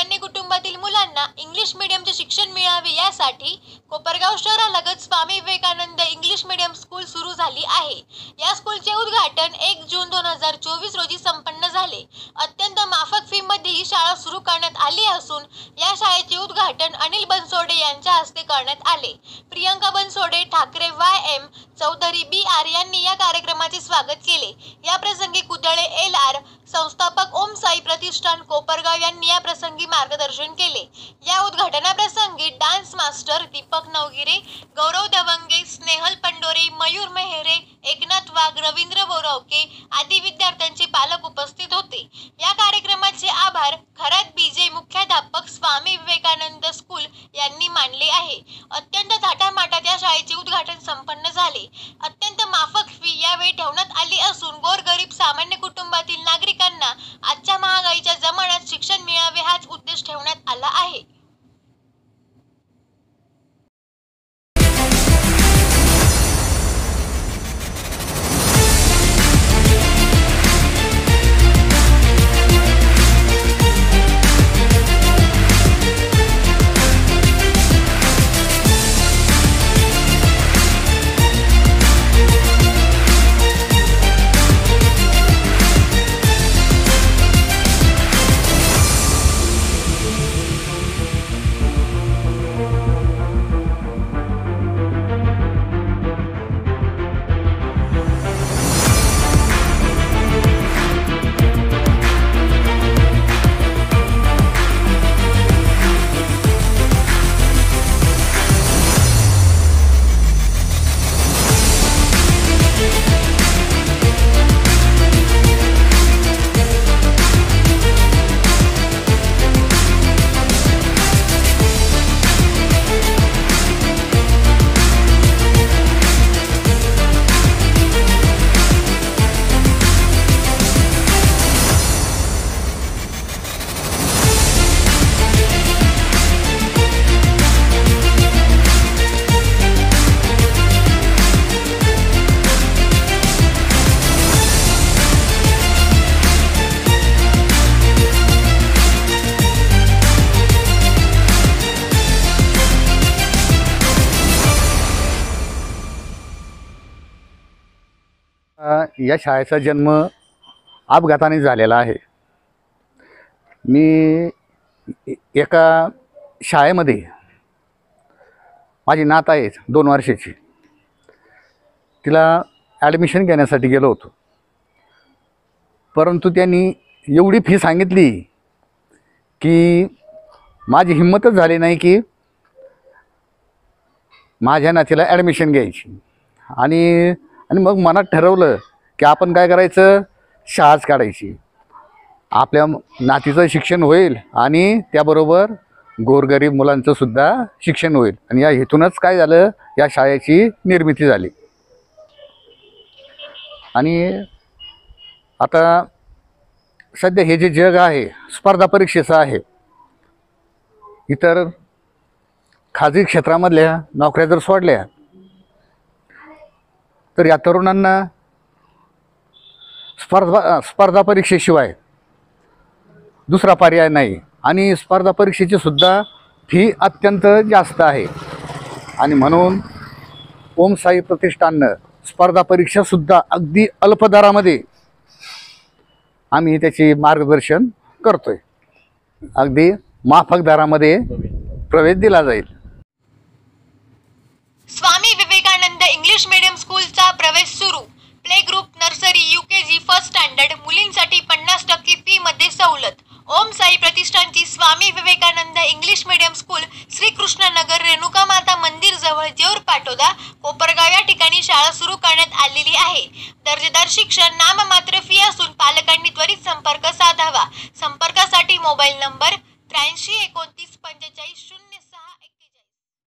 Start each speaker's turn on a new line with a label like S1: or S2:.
S1: सामान्य कुटुंबातील मुलांना इंग्लिश मीडियमचे शिक्षण मिळावे यासाठी कोपरगाव शहरालगत स्वामी विवेकानंद इंग्लिश मीडियम स्कूल सुरू झाली आहे। या स्कूलचे उद्घाटन 1 जून 2024 रोजी संपन्न झाले। अत्यंत माफक फी मध्ये ही शाळा सुरू करण्यात आली असून या शाळेचे उद्घाटन अनिल बनसोडे यांच्या हस्ते करण्यात आले। प्रियंका बनसोडे, ठाकरे YM, चौधरी BR यांनी या कार्यक्रमाचे स्वागत केले। या प्रसंगी कुदळे LR, संस्थापक ओम साई प्रतिष्ठान कोपरगाव यांनी या प्रसंगी मार्गदर्शन केले। या उद्घाटनाप्रसंगी डान्स मास्टर दीपक नवगिरे, गौरव दवंगे, स्नेहल पंडोरे, मयूर मेहरे, एकनाथ वाघ, रवींद्र बोरावके आदी विद्यार्थ्यांचे पालक उपस्थित होते। या कार्यक्रमाचे आभार खरात BJ मुख्याध्यापक स्वामी विवेकानंद स्कूल यांनी मानले आहे। अत्यंत थाटामाटात या शाळेचे उद्घाटन संपन्न झाले। अत्यंत माफक फी यावेळी ठेवण्यात आली असून गोरगरीब सामान्य कुटुंबातील नागरिकांना आजच्या महागाईच्या जमान्यात शिक्षण मिळावे हाच उद्देश ठेवण्यात आला आहे।
S2: या शाळेचा जन्म अपघाताने झालेला आहे। मी एका शाळेमध्ये माझी नात आहे 2 वर्षाची, तिला ॲडमिशन घेण्यासाठी गेलो होतो, परंतु त्यांनी एवढी फी सांगितली की माझी हिंमतच झाली नाही की माझ्या नातीला ॲडमिशन घ्यायची। आणि मग मनात ठरवलं की आपण काय करायचं, शाळाच काढायची, आपल्या नातीचं शिक्षण होईल आणि त्याबरोबर गोरगरीब मुलांचं सुद्धा शिक्षण होईल। आणि या हेतूनच काय झालं, या शाळेची निर्मिती झाली। आणि आता सध्या हे जे जग आहे स्पर्धा परीक्षेचं आहे। इतर खाजगी क्षेत्रामधल्या नोकऱ्या जर सोडल्या तर या तरुणांना स्पर्धा परीक्षेशिवाय दुसरा पर्याय नाही। आणि स्पर्धा परीक्षेची सुद्धा फी अत्यंत जास्त आहे। आणि म्हणून ओम साई प्रतिष्ठाननं स्पर्धा परीक्षासुद्धा अगदी अल्प दरामध्ये आम्ही त्याची मार्गदर्शन करतोय। अगदी माफक दरामध्ये प्रवेश दिला जाईल।
S1: स्वामी विवेकानंद इंग्लिश मीडियम स्कूलचा प्रवेश सुरू। Play group, nursery, UKG, first standard मुलींसाठी 50% फी मध्ये सवलत। ओम साई प्रतिष्ठानची Swami Vivekananda English medium school Shrikrishnanagar Renuka Mata Mandir जवळ जेऊर पाटोदा कोपरगाव या ठिकाणी शाळा सुरू करण्यात आलेली आहे। दर्जेदार शिक्षण, नाममात्र फी असून पालकांनी त्वरित संपर्क साधावा। संपर्कासाठी मोबाईल नंबर 83 29 45 0